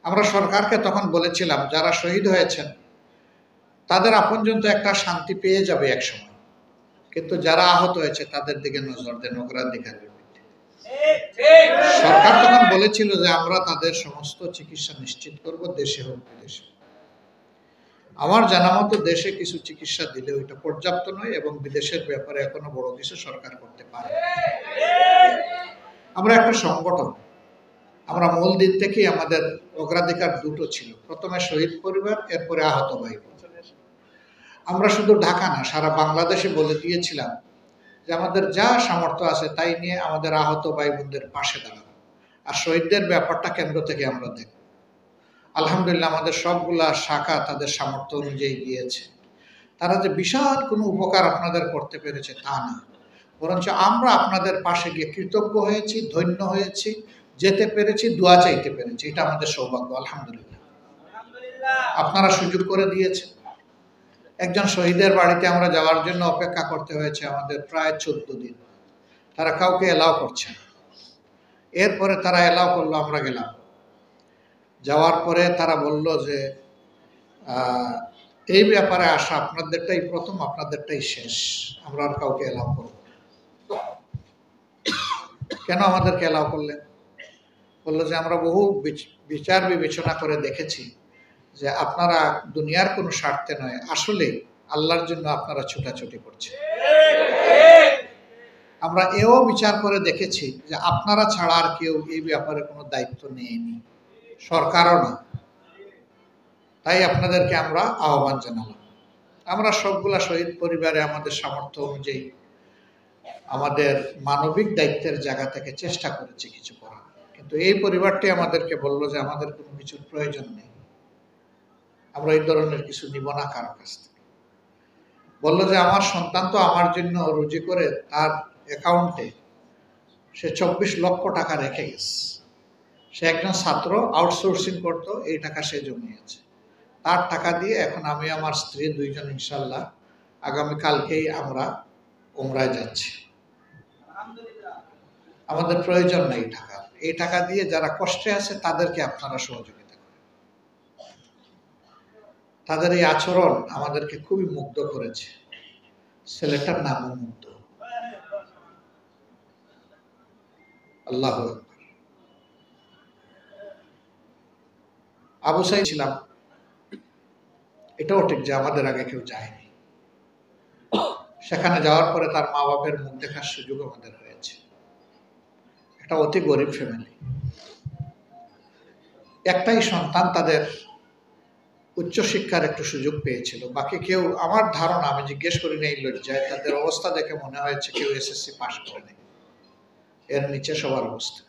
আমরা সরকারকে তখন বলেছিলাম যারা শহীদ হয়েছেন তাদের আপনজন তো একটা শান্তি পেয়ে যাবে একসময়, কিন্তু যারা আহত হয়েছে তাদের দিকে নজর দেন অগ্রাধিকারের ভিত্তিতে। সরকার তখন বলেছিল যে আমরা তাদের সমস্ত চিকিৎসা নিশ্চিত করব, দেশে হোক বিদেশে। আমার জানা মতো দেশে কিছু চিকিৎসা দিলে ওইটা পর্যাপ্ত নয়, এবং বিদেশের ব্যাপারে এখনো বড় কিছু সরকার করতে পারে। আমরা একটা সংগঠন, আমরা মূল দিন থেকেই আমাদের অগ্রাধিকার দুটো ছিল, প্রথমে শহীদ পরিবার, এরপরে আহত ভাই বোন। আমরা শুধু ঢাকা না, সারা বাংলাদেশে বলে দিয়েছিলাম যে আমাদের যা সামর্থ্য আছে তাই নিয়ে আমাদের আহত ভাই বোনদের পাশে দাঁড়ানো, আর শহীদদের ব্যাপারটা কেন্দ্র থেকে আমরা দেখব। আলহামদুলিল্লাহ আমাদের সবগুলা শাখা তাদের সামর্থ্য অনুযায়ী গিয়েছে। তারা যে বিশাল কোনো উপকার আপনাদের করতে পেরেছে তা না, বরঞ্চ আমরা আপনাদের পাশে গিয়ে কৃতজ্ঞ হয়েছি, ধন্য হয়েছি, যেতে পেরেছি, দোয়া চাইতে পেরেছি। এটা আমাদের সৌভাগ্য। আলহামদুলিল্লাহ আপনারা সুযোগ করে দিয়েছেন। একজন শহীদের বাড়িতে আমরা যাওয়ার জন্য অপেক্ষা করতে হয়েছে আমাদের প্রায় 14 দিন। তারা কাউকে এলাও করছে না। এরপরে তারা এলাও করলো, আমরা গেলাম। যাওয়ার পরে তারা বলল যে এই ব্যাপারে আসা আপনাদেরটাই প্রথম, আপনাদেরটাই শেষ, আমরা আর কাউকে এলাও করব। কেন আমাদেরকে এলাও করলেন? বললো যে আমরা বহু বিচার বিবেচনা করে দেখেছি যে আপনারা দুনিয়ার কোনো স্বার্থে নয়, আসলে আল্লাহর জন্য আপনারা ছুটাছুটি করছেন। আমরা এও বিচার করে দেখেছি যে আপনারা ছাড়া আর কেউ এই ব্যাপারে কোনো দায়িত্ব নেয়নি, সরকারও না। তাই আপনাদেরকে আমরা আহ্বান জানালাম। আমরা সবগুলা শহীদ পরিবারে আমাদের সামর্থ্য অনুযায়ী আমাদের মানবিক দায়িত্বের জায়গা থেকে চেষ্টা করেছি কিছু করার, কিন্তু এই পরিবারটি আমাদেরকে বললো যে আমাদের কোনো কিছুর প্রয়োজন নেই, আমরা এই ধরনের কিছু নিব না কারো কাছ থেকে। বললো যে আমার সন্তান তো আমার জন্য রুজি করে তার অ্যাকাউন্টে সে 24 লক্ষ টাকা রেখে গেছে। সে একজন ছাত্র, আউটসোর্সিং করতো, এই টাকা সে জমিয়েছে। তার টাকা দিয়ে এখন আমি আমার স্ত্রী দুইজন ইনশাল্লাহ আগামীকালকেই আমরা উমরায় যাচ্ছি। আমাদের প্রয়োজন নেই টাকা। এই টাকা দিয়ে যারা কষ্টে আছে তাদেরকে আপনারা সহযোগিতা করেন। তাদের এই আচরণ আমাদেরকে খুবই মুগ্ধ করেছে। ছেলেটার নামও মুগ্ধ। আল্লাহু আকবার। আবু সাইদ ছিলাম, এটাও ঠিক যে আমাদের আগে কেউ যায়নি। সেখানে যাওয়ার পরে তার মা বাপের মুখ দেখার সুযোগ আমাদের হয়েছে। একটা অতি গরিব ফ্যামিলি, একটাই সন্তান, তাদের উচ্চশিক্ষার একটু সুযোগ পেয়েছিল। বাকি কেউ, আমার ধারণা, আমি জিজ্ঞেস করি না এই লজ্জায়, তাদের অবস্থা দেখে মনে হয়েছে কেউ এসএসসি পাশ করেনি, এর নিচে সবার অবস্থা।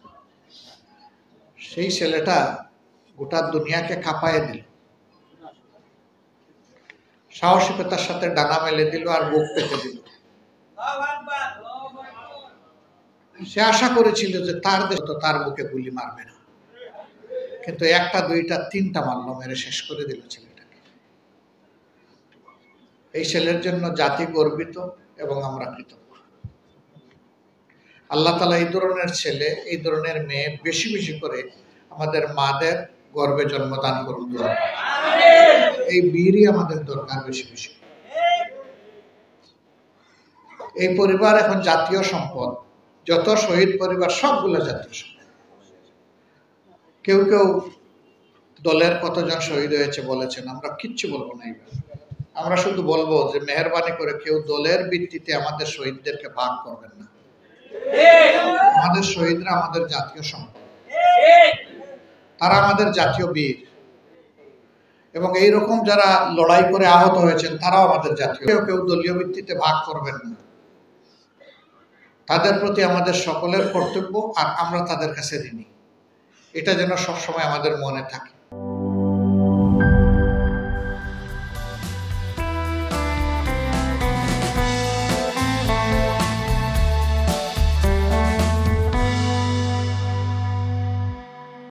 সেই ছেলেটা গোটা দুনিয়াকে কাঁপায় দিল, সাহসিকতার সাথে ডানা মেলে দিল আর বুক পেতে দিল। সে আশা করেছিল যে তার দেশ তো তার বুকে গুলি মারবে না, কিন্তু একটা, দুইটা, তিনটা মারল, মেরে শেষ করে দিল ছেলেটাকে। এই ছেলের জন্য জাতি গর্বিত এবং আমরা কৃতজ্ঞ। আল্লাহ তাআলা এই ধরনের ছেলে, এই ধরনের মেয়ে বেশি বেশি করে আমাদের মাদের গর্বে জন্মদান করুন। এই বীরই আমাদের দরকার বেশি বেশি। এই পরিবার এখন জাতীয় সম্পদ। যত শহীদ পরিবার সবগুলো জাতীয় সম্পদ। কেউ কেউ দলের কতজন শহীদ হয়েছে বলেছেন, আমরা কিচ্ছু বলবো না। আমরা শুধু বলবো যে মেহেরবানি করে কেউ দলের ভিত্তিতে আমাদের শহীদদেরকে ভাগ করবেন না। আমাদের শহীদরা আমাদের জাতীয় সম্পদ, তারা আমাদের জাতীয় বীর, এবং এইরকম যারা লড়াই করে আহত হয়েছেন তারাও আমাদের জাতীয়। কেউ দলীয় ভিত্তিতে ভাগ করবেন না। তাদের প্রতি আমাদের সকলের কর্তব্য, আর আমরা তাদের কাছে ঋণী। এটা যেন সবসময় আমাদের মনে থাকে।